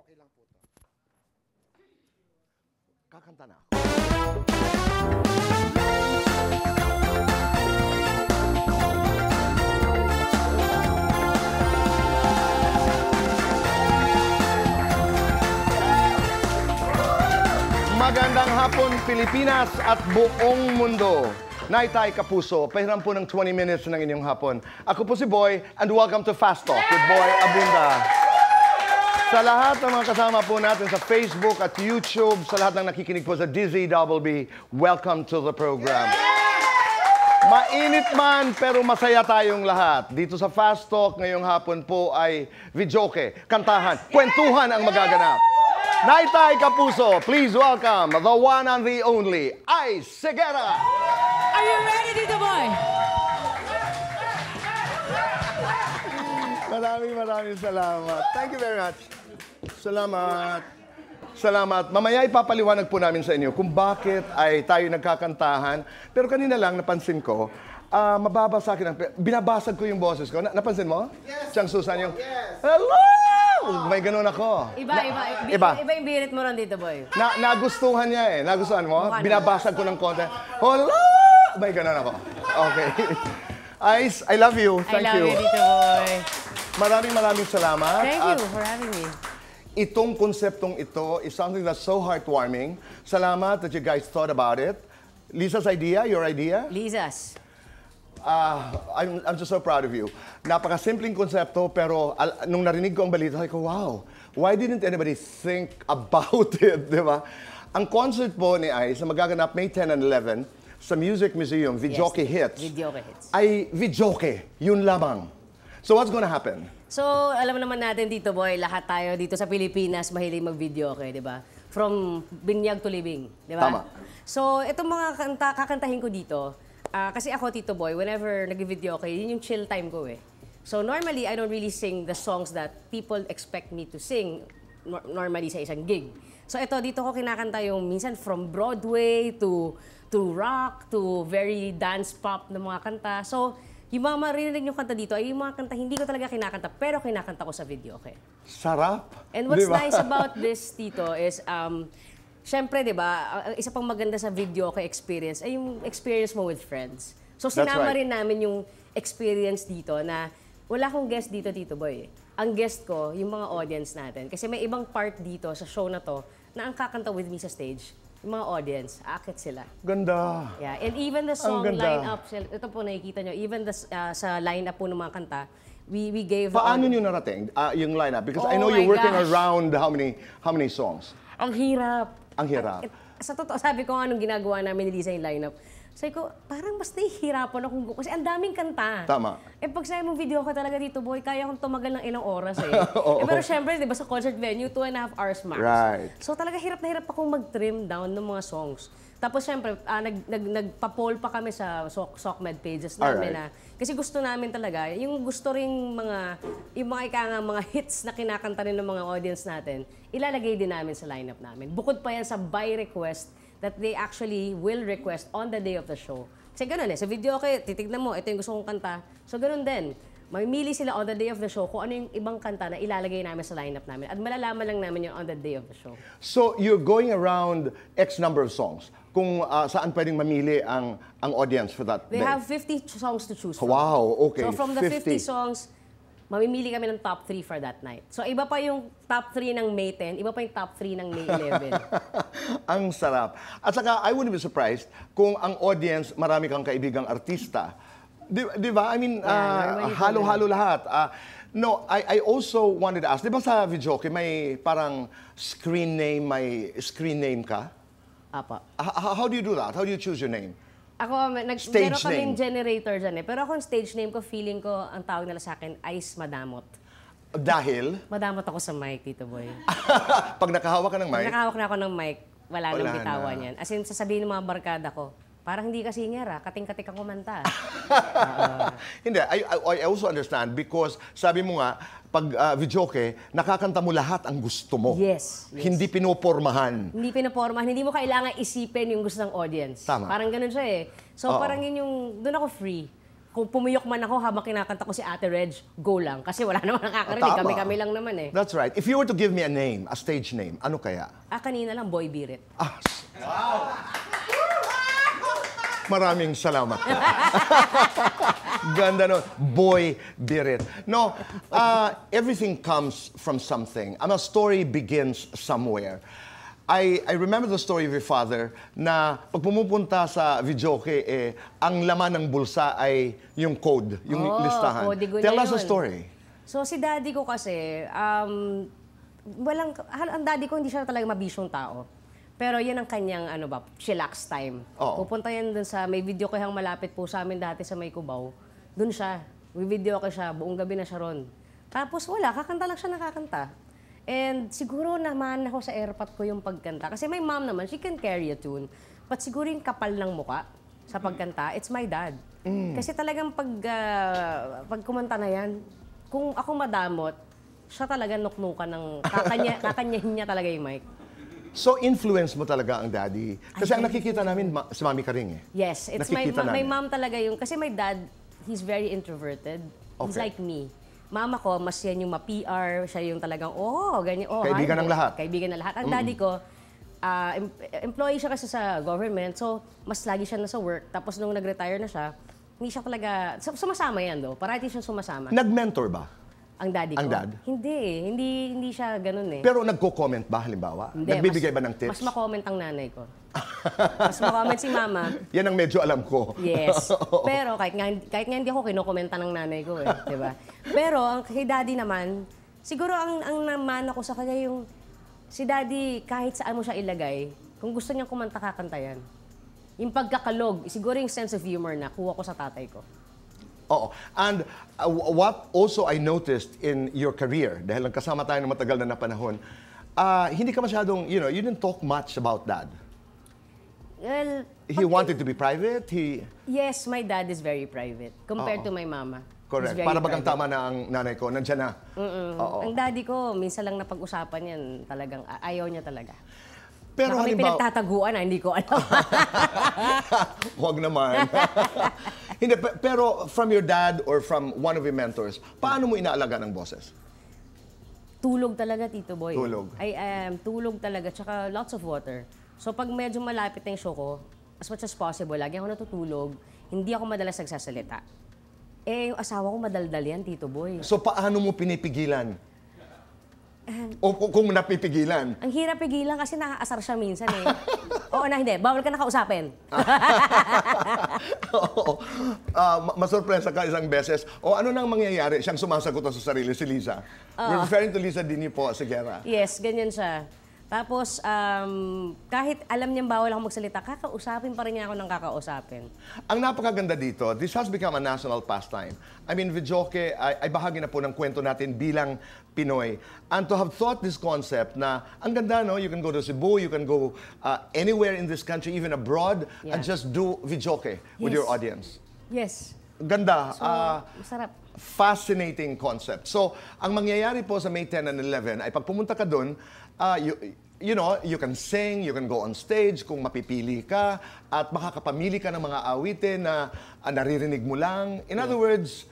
Okay lang po to. Kakanta na ako. Magandang hapon, Pilipinas at buong mundo. Naitay Kapuso, pahiram po ng 20 minutes ng inyong hapon. Ako po si Boy, and welcome to Fast Talk with Boy Abunda. Sa lahat ng mga kasama po natin sa Facebook at YouTube, sa lahat ng nakikinig po sa DZBB, welcome to the program. Mainit man, pero masaya tayong lahat. Dito sa Fast Talk ngayong hapon po ay videoke, kantahan, kwentuhan ang magaganap. Naitay Kapuso, please welcome the one and the only, Ice Segura. Are you ready, Tito Boy? Maraming salamat. Thank you very much. Salamat. Mamaya ipapaliwanag po namin sa inyo kung bakit ay tayo nagkakantahan. Pero kanina lang napansin ko, mababa sa akin, binabasag ko yung boses ko. Napansin mo? Yes. Siyang Susan yung, yes. Hello! May ganun ako. Iba yung birit mo ron dito, Boy. Nagustuhan niya eh. Nagustuhan mo? Binabasag ko ng konti. Hello! May ganun ako. Okay. Ice, I love you. Thank you. I love you, Tito Boy. Maraming salamat. Thank you for having me. Itong konseptong ito is something that's so heartwarming. Salamat that you guys thought about it. Lisa's idea, your idea? Lisa's. I'm just so proud of you. Napakasimpleng konsepto, pero nung narinig ko ang balita, sabi ko, wow, why didn't anybody think about it, di ba? Ang concert po ni Ice, na magaganap May 10 and 11 sa Music Museum, Videoke Hits, ay videoke, yun lamang. So what's gonna happen? So, alam naman natin, Tito Boy, lahat tayo dito sa Pilipinas mahilig mag-videoke, di ba? From binyag to living, di ba? Tama. So, itong mga kakantahin ko dito, kasi ako, Tito Boy, whenever nag-video okay, yun yung chill time ko eh. So normally, I don't really sing the songs that people expect me to sing normally sa isang gig. So ito, dito ko kinakanta yung minsan from Broadway to rock to very dance pop na mga kanta. So yung mga maririnig yung kanta dito ay yung mga kanta hindi ko talaga kinakanta pero kinakanta ko sa video okay. Sarap! And what's nice about this, Tito, is siyempre, di ba, isa pang maganda sa video kay experience ay yung experience mo with friends. So, sinama rin namin yung experience dito na wala akong guest dito, Tito Boy. Ang guest ko, yung mga audience natin. Kasi may ibang part dito sa show na to na ang kakanta with me sa stage, yung mga audience, aakit sila. Ganda. Yeah, and even the song lineup, ito po nakikita nyo, even sa lineup po ng mga kanta, we gave... Paano nyo narating yung lineup? Because I know you're working around how many songs? Ang hirap. Ang hirap. Sa totoo, sabi ko nga nung ginagawa namin ni Lisa yung lineup, sabi ko, parang mas nahihirapan ako kasi ang daming kanta. Tama. Eh pag sabi mong video ka talaga dito, Boy, kaya akong tumagal ng ilang oras eh. Pero syempre, di ba sa concert venue, 2.5 hours max. Right. So talaga hirap na hirap akong mag-trim down ng mga songs. Tapos syempre, nagpa-poll pa kami sa SOCMED pages namin na kasi gusto namin talaga, yung gusto ring yung mga mga hits na kinakanta rin ng mga audience natin, ilalagay din namin sa lineup namin. Bukod pa yan sa by request that they actually will request on the day of the show. Kasi ganun eh, sa video okay, titignan mo, ito yung gusto kong kanta. So ganun din. Mamimili sila on the day of the show kung ano yung ibang kanta na ilalagay namin sa lineup namin. At malalaman lang namin yun on the day of the show. So you're going around X number of songs. Kung saan pwedeng mamili ang audience for that They day? have 50 songs to choose from. Wow, okay. So from the 50 songs, mamimili kami ng top 3 for that night. So iba pa yung top 3 ng May 10, iba pa yung top 3 ng May 11. Ang sarap. At saka, I wouldn't be surprised kung ang audience, marami kang kaibigang artista. Di ba? I mean, halo-halo lahat. No, I also wanted to ask, di ba sa videoke may parang screen name ka? Apa. How do you do that? How do you choose your name? Ako, meron kaming generator dyan eh. Pero ako, stage name ko, feeling ko, ang tawag nila sa akin, Ice Madamot. Dahil? Madamot ako sa mic, Tito Boy. Pag nakahawak ka ng mic? Pag nakahawak na ako ng mic, wala nang bitawan yan. As in, sasabihin ng mga barkada ko, parang hindi ka singer kating-katik ang kumanta. Hindi, I also understand because sabi mo nga, pag videoke, nakakanta mo lahat ang gusto mo. Yes. Hindi pinopormahan. Hindi pinopormahan. Hindi mo kailangan isipin yung gusto ng audience. Tama. Parang ganun siya eh. So parang yun yung, doon ako free. kung pumiyok man ako habang kinakanta ko si Ate Reg, go lang. Kasi wala naman nakakarinig. Tama. Kami-kami lang naman eh. That's right. If you were to give me a name, a stage name, ano kaya? Kanina lang, Boy Birit. Maraming salamat. Ganda nun. Boy Birit. No, everything comes from something. A story begins somewhere. I remember the story of your father na pag pumupunta sa videoke, ang laman ng bulsa ay yung code, yung listahan. Kodigo Tell na us a yun. story. So si daddy ko kasi, ang daddy ko hindi siya talaga mabisyong tao. Pero yan ang kanyang, chillax time. Oo. Pupunta yan dun sa, may video kayang malapit po sa amin dati sa May Cubao. Dun siya. May video ko siya, buong gabi na siya ron. Tapos wala, kakanta lang siya nakakanta. And siguro naman ako sa airpot ko yung pagkanta. Kasi my mom naman, she can carry a tune. But siguro yung kapal ng muka sa pagkanta, it's my dad. Kasi talagang pag kumanta na yan, kung ako madamot, siya talaga nuknukan ng, kakanyahin niya talaga yung mic. So, influence mo talaga ang daddy. Kasi ang nakikita namin, si Mami Karing eh. Yes, it's my mom talaga yung, kasi my dad, he's very introverted. He's Okay. like me. Mama ko, mas yan yung ma-PR, siya yung talagang, ganyan, Kaibigan hi, ng lahat. Kaibigan ng lahat. Ang daddy ko, employee siya kasi sa government, so mas lagi siya nasa work. Tapos nung nag-retire na siya, hindi siya talaga, sumasama yan do, parati siya sumasama. Nag-mentor ba? Ang daddy ko? Ang dad? Hindi siya ganun eh. Pero nagko-comment ba halimbawa? Hindi, Nagbibigay ba ng tips? Mas ma-comment ang nanay ko. Mas ma-comment si mama. Yan ang medyo alam ko. Yes. Pero kahit nga hindi ako kinokomenta ng nanay ko eh, 'di ba? Pero ang kay daddy naman, siguro ang naman ako sa kanya yung si daddy kahit saan mo siya ilagay, kung gusto niyang kumanta kakanta yan. Yung pagkakalog, siguro yung sense of humor na kuha ko sa tatay ko. Oo. And what also I noticed in your career, dahil nagkasama tayo ng matagal na panahon, hindi ka masyadong, you didn't talk much about dad. Well, He wanted to be private. yes, my dad is very private compared to my mama. Correct. He's very Para bagang private. tama na ang nanay ko, nandyan na. Oo. Ang daddy ko, minsan lang napag-usapan yan, talagang ayaw niya talaga. Pero Baka may halimbawa, pinagtataguan hindi ko alam. huwag naman. Hindi, pero from your dad or from one of your mentors, paano mo inaalaga ng boses? Tulog talaga, Tito Boy. Tulog. Tulog talaga, tsaka lots of water. So pag medyo malapit na yung show ko, as much as possible, lagi ako natutulog, hindi ako madalas nagsasalita. Yung asawa ko madaldal yan, Tito Boy. So paano mo pinipigilan? O kung napipigilan? Ang hirap pigilan kasi nakaasar siya minsan eh. Oo na, hindi. Bawal ka na kausapin. Oo. Masurpresa ka isang beses. O ano nang mangyayari? Siyang sumasagot sa sarili, si Liza. We're referring to Liza Dini po, Segura. Yes, ganyan siya. Tapos, kahit alam niyang bawal ako magsalita, kakausapin pa rin niya ako ng kakausapin. Ang napakaganda dito, this has become a national pastime. I mean, videoke ay bahagi na po ng kwento natin bilang Pinoy. And to have thought this concept na, ang ganda, no? You can go to Cebu, you can go anywhere in this country, even abroad, and just do videoke with your audience. Yes. Ganda. So, masarap. Fascinating concept. So, ang mangyayari po sa May 10 and 11 ay pag pumunta ka doon, you can sing, you can go on stage kung mapipili ka, at makakapamili ka ng mga awitin na naririnig mo lang. In other words,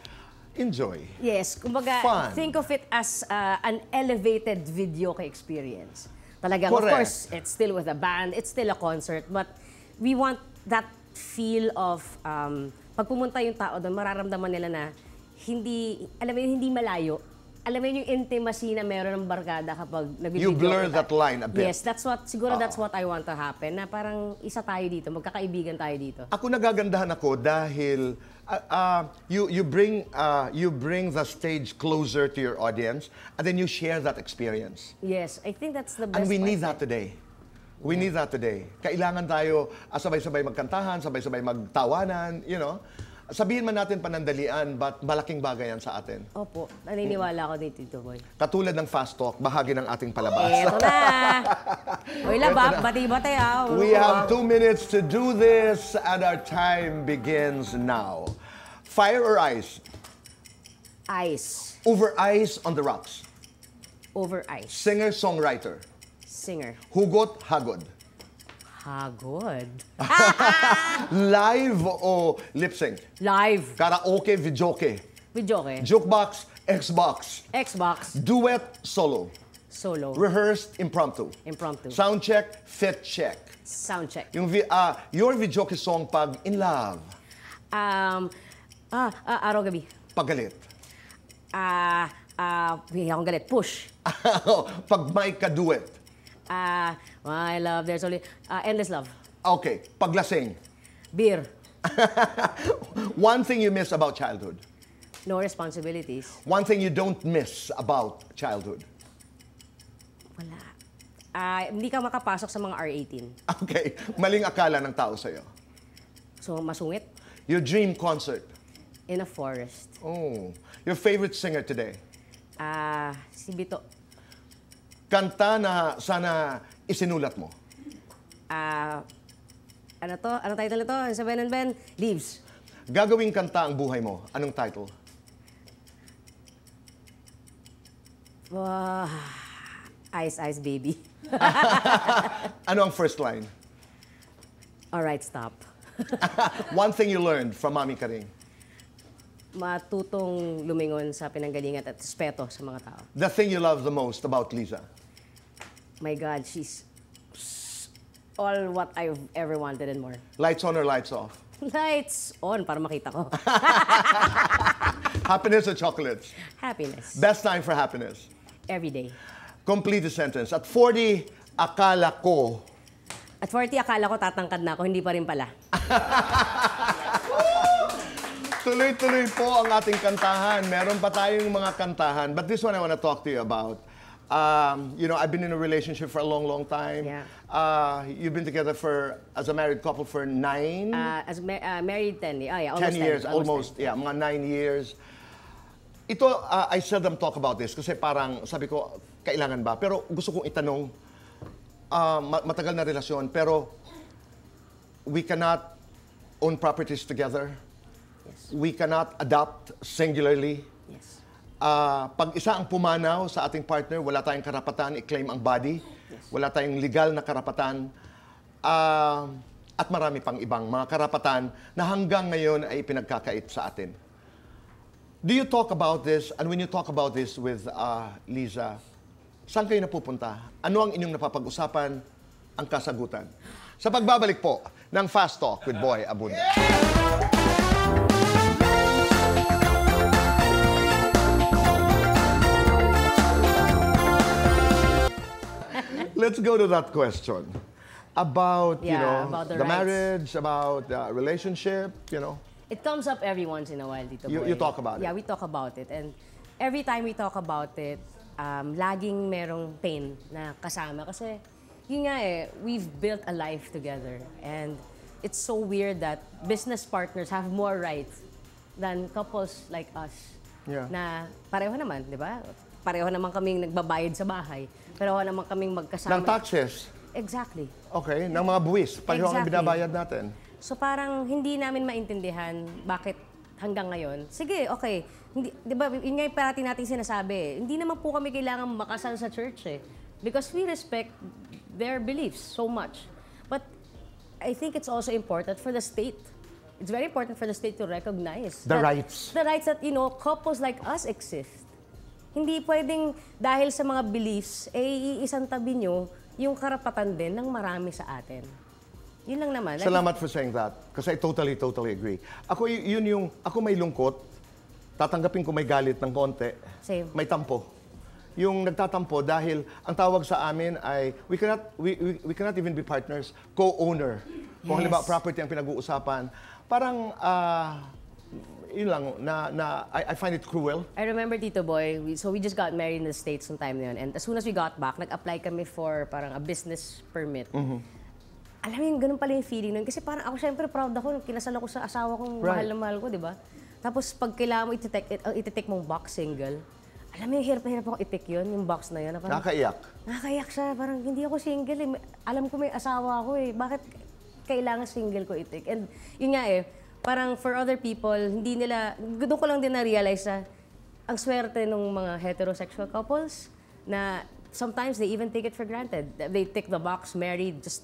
enjoy. Yes, kumbaga, Fun. think of it as an elevated video experience. Talagang, Correct. of course, it's still with a band, it's still a concert, but we want that feel of, pag pumunta yung tao doon, mararamdaman nila na hindi malayo. Alam mo yung intimacy na meron ng barkada kapag nag-video. You blur that line a bit. Yes, that's what I want to happen. Na parang isa tayo dito, magkakaibigan tayo dito. Ako nagagandahan ako dahil you bring the stage closer to your audience, and then you share that experience. Yes, I think that's the best. And we need part. that today. We need that today. Kailangan tayo sabay-sabay magkantahan, sabay-sabay magtawanan, Sabihin man natin panandalian, but malaking bagay yan sa atin. Opo, naniniwala ako dito, Tito Boy. Katulad ng Fast Talk, bahagi ng ating palabas. Eto na! Uy, labak, bati-bati ah. We have 2 minutes to do this, and our time begins now. Fire or ice? Ice. Over ice on the rocks. Over ice. Singer-songwriter. Singer. Hugot, hagod. Pagod. Live o lip sync? Live. Karaoke, videoke. Videoke. Jukebox, Xbox. Xbox. Duet, solo. Solo. Rehearsed, impromptu. Impromptu. Sound check, fit check. Sound check. Your videoke song pag in love. Araw-gabi. Pagalit. Hindi akong galit. Push. Pag may kaduet. My love, there's only... endless love. Okay. Paglasing. Beer. One thing you miss about childhood. No responsibilities. One thing you don't miss about childhood. Wala. Hindi ka makapasok sa mga R18. Okay. Maling akala ng tao sa'yo. So, masungit. Your dream concert. In a forest. Oh. Your favorite singer today. Si Bito. Kanta na sana isinulat mo. Ano to? Anong title ito? Sa Ben and Ben? Leaves. Gagawing kanta ang buhay mo. Anong title? Ice, Ice, Baby. Ano ang first line? Alright, stop. One thing you learned from Mami Karing. Matutong lumingon sa pinanggalingan at respeto sa mga tao. The thing you love the most about Liza. My God, she's all what I've ever wanted and more. Lights on or lights off? Lights on para makita ko. Happiness or chocolates? Happiness. Best time for happiness? Every day. Complete the sentence. At 40, akala ko. At 40, akala ko tatangkad na ako, hindi pa rin pala. Tuloy-tuloy po ang ating kantahan. Meron pa tayong mga kantahan. But this one I want to talk to you about. I've been in a relationship for a long, long time. Yeah. You've been together as a married couple for 9? Married 10. Oh, yeah, almost 10 years, 10, almost. 10. Yeah, mga 9 years. Ito, I seldom talk about this kasi parang sabi ko, kailangan ba? Pero gusto kong itanong, matagal na relasyon, pero we cannot own properties together. Yes. We cannot adopt singularly. Yes. Pag isa ang pumanaw sa ating partner, wala tayong karapatan i-claim ang body. Yes. Wala tayong legal na karapatan. At marami pang ibang mga karapatan na hanggang ngayon ay pinagkakait sa atin. Do you talk about this? And when you talk about this with Liza, saan kayo napupunta? Ano ang inyong napapag-usapan? Ang kasagutan. Sa pagbabalik po ng Fast Talk with Boy Abunda. Let's go to that question. About, about the rights. marriage, about the relationship, It comes up every once in a while, Tito Boy. You talk about it? Yeah, we talk about it. And every time we talk about it, laging merong pain na kasama. Kasi, yun nga we've built a life together. And it's so weird that business partners have more rights than couples like us. Yeah. Na pareho naman, di ba? Pareho naman kaming nagbabayad sa bahay. Pareho naman kaming magkasama. Ng taxes? Exactly. Okay, ng mga buwis. Pareho ang Exactly. binabayad natin. So parang hindi namin maintindihan bakit hanggang ngayon. Sige, okay. Hindi, 'di ba? Yun nga yung parati nating sinasabi. Hindi naman po kami kailangan makasal sa church because we respect their beliefs so much. But I think it's also important for the state. It's very important for the state to recognize The rights. The rights that, couples like us exist. Hindi pwedeng dahil sa mga beliefs, iisang tabi nyo yung karapatan din ng marami sa atin. Yun lang naman. Salamat for saying that. Kasi I totally agree. Ako, ako may lungkot, tatanggapin ko may galit ng konti. Same. May tampo. Yung nagtatampo dahil ang tawag sa amin ay we cannot even be partners, co-owner. Kung Yes. halimbawa property ang pinag-uusapan, parang yun lang I find it cruel. I remember, Tito Boy, we just got married in the States sometime na yun. And as soon as we got back, nag-apply kami for parang a business permit. Alam mo yung ganun pala yung feeling nun. Kasi parang ako syempre proud ako nung kinasal ako sa asawa kong mahal na mahal ko, di ba? Tapos pag kailangan mo ititik mong box single, alam mo yung hirap na hirap ako itik yun, yung box na yun. Parang, Nakakaiyak. nakakaiyak siya. Parang hindi ako single eh. Alam ko may asawa ako eh. Bakit kailangan single ko itik? And yun nga parang for other people, hindi nila, doon ko lang din na-realize na ang swerte ng mga heterosexual couples na sometimes they even take it for granted. They tick the box, married, just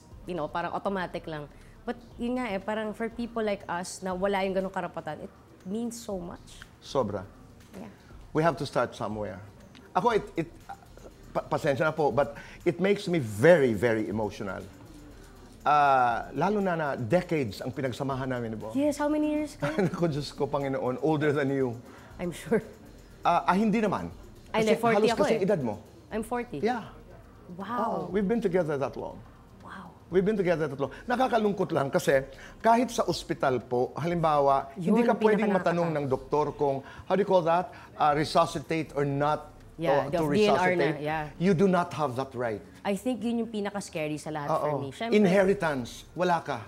parang automatic lang. But yun nga parang for people like us na wala yung ganung karapatan, it means so much. Sobra. Yeah. We have to start somewhere. Ako, pasensya na po, but it makes me very, very emotional. Lalo na decades ang pinagsamahan namin ni Bo. Yes, how many years ka? Naku, Diyos ko, Panginoon, older than you. I'm sure. Hindi naman. Ay, Kasi 40 halos ako kasing edad mo. I'm 40. Yeah. Wow. We've been together that long. Wow. We've been together that long. Nakakalungkot lang kasi kahit sa ospital po, halimbawa, hindi ka Yun, pwedeng pinaka matanong ng doktor kung, how do you call that? Resuscitate or not Yeah, to the DNR resuscitate. na, yeah. You do not have that right. I think yun yung pinaka-scary sa lahat for me. Syempre, Inheritance, wala ka.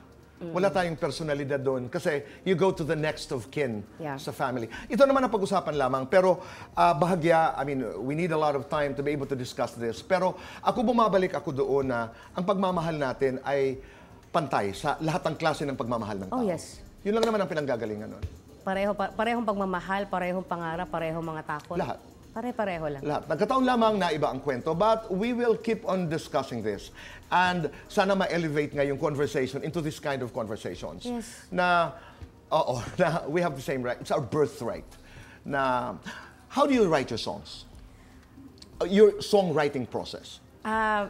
Wala tayong personalidad doon kasi you go to the next of kin sa family. Ito naman ang pag-usapan lamang, pero bahagya, I mean, we need a lot of time to be able to discuss this. Pero bumabalik ako doon na ang pagmamahal natin ay pantay sa lahat ng klase ng pagmamahal ng tao. Oh, yes. Yun lang naman ang pinanggagalingan nun. Parehong pagmamahal, parehong pangarap, parehong mga takot. Lahat. Pare-pareho lang. Lahat. Nagkataon lamang na iba ang kwento, but we will keep on discussing this. And sana ma-elevate nga yung conversation into this kind of conversations. Yes. Na we have the same right. It's our birthright. Na, how do you write your songs? Your songwriting process?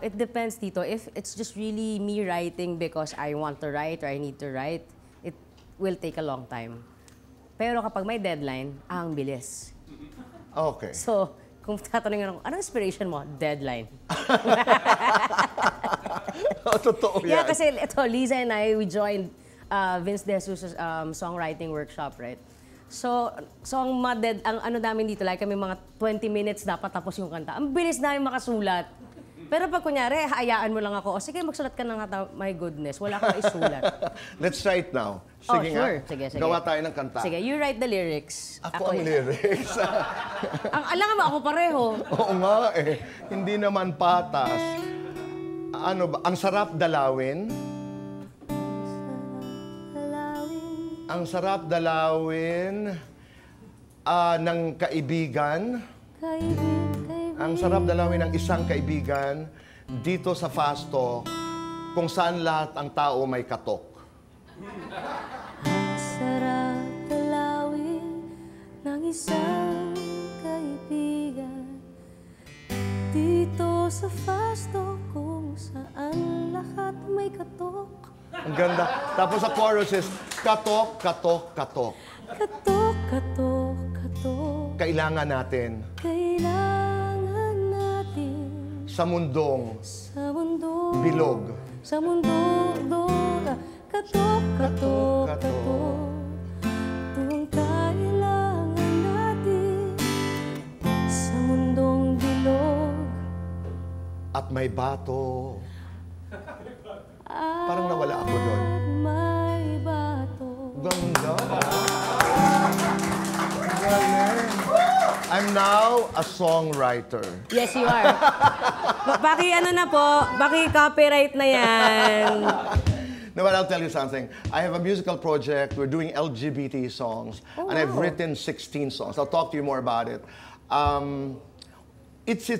It depends, Tito. If it's just really me writing because I want to write or I need to write, it will take a long time. Pero kapag may deadline, ang bilis. Okay. So, kung tatanungin ako, anong inspiration mo? Deadline. Totoo yan. Yeah, kasi ito, Liza and I, we joined Vince De Jesus' songwriting workshop, right? So ang ano namin dito, like kami mga 20 minutes dapat tapos yung kanta. Ang bilis namin makasulat. Pero pag kunyari, hayaan mo lang ako, sige, magsulat ka na nga, my goodness, wala kang isulat. Let's try it now. Sige sure. nga. Sige. Gawa tayo ng kanta. Sige, you write the lyrics. Ako ang lyrics. Alam nga ba, ako pareho. Oo nga eh. Hindi naman patas. Ano ba? Ang sarap dalawin. Ang sarap dalawin ng kaibigan. Ang sarap dalawin ng isang kaibigan dito sa Fast Talk kung saan lahat ang tao may katok. Ang sarap dalawin ng isang kaibigan dito sa Fast Talk kung saan lahat may katok. Ang ganda. Tapos sa chorus is, katok, katok, katok. Katok, katok, katok. Kailangan natin Kailangan natin sa mundong sa mundo. bilog. Sa mundo, katok, katok, katok. Tuwang kailangan natin sa mundong bilog. At may bato. Parang nawala ako doon. May bato. Ganda. Galing. I'm now a songwriter. Yes, you are. Paki-copyright na yan. No, but I'll tell you something. I have a musical project. We're doing LGBT songs. And I've written 16 songs. I'll talk to you more about it. It's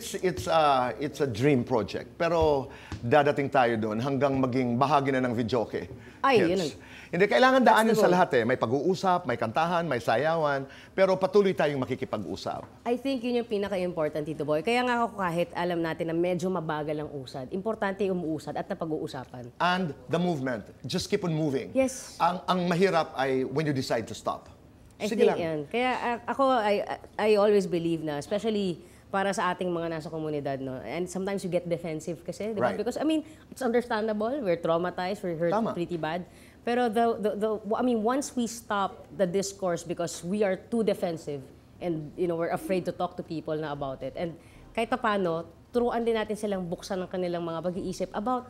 a dream project. Pero dadating tayo doon hanggang maging bahagi na ng videoke. Ay, Hits. yun. Hindi, kailangan daanin That's the sa goal. lahat eh. May pag-uusap, may kantahan, may sayawan. Pero patuloy tayong makikipag-usap. I think yun yung pinaka-important, Tito Boy. Kaya nga ako kahit alam natin na medyo mabagal ang usad, importante yung umuusad at napag-uusapan. And the movement. Just keep on moving. Yes. Ang mahirap ay when you decide to stop. I Sige think lang. yan. Kaya ako, I always believe na, especially para sa ating mga nasa komunidad, no? And sometimes you get defensive kasi, di ba? Right. Because, I mean, it's understandable. We're traumatized, we're hurt Tama. pretty bad. Pero once we stop the discourse because we are too defensive and, we're afraid to talk to people na about it. And kahit paano, turuan din natin silang buksan ng kanilang mga pag-iisip about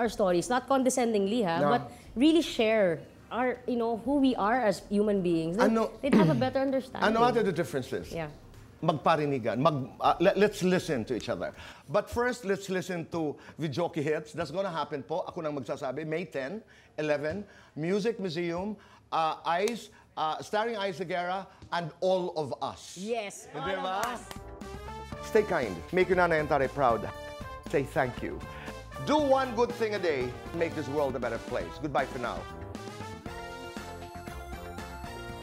our stories. Not condescendingly, No. but really share who we are as human beings. They'd have a better understanding. Ano ate the differences? Yeah. Magparinigan. Let's listen to each other. But first, let's listen to Videoke Hits. That's gonna happen po. Ako nang magsasabi. May 10, 11, Music Museum, Ice, starring Ice Aguera, and All of Us. Yes, all Di of ba? us. Stay kind. Make your nanay and tatay proud. Say thank you. Do one good thing a day, make this world a better place. Goodbye for now.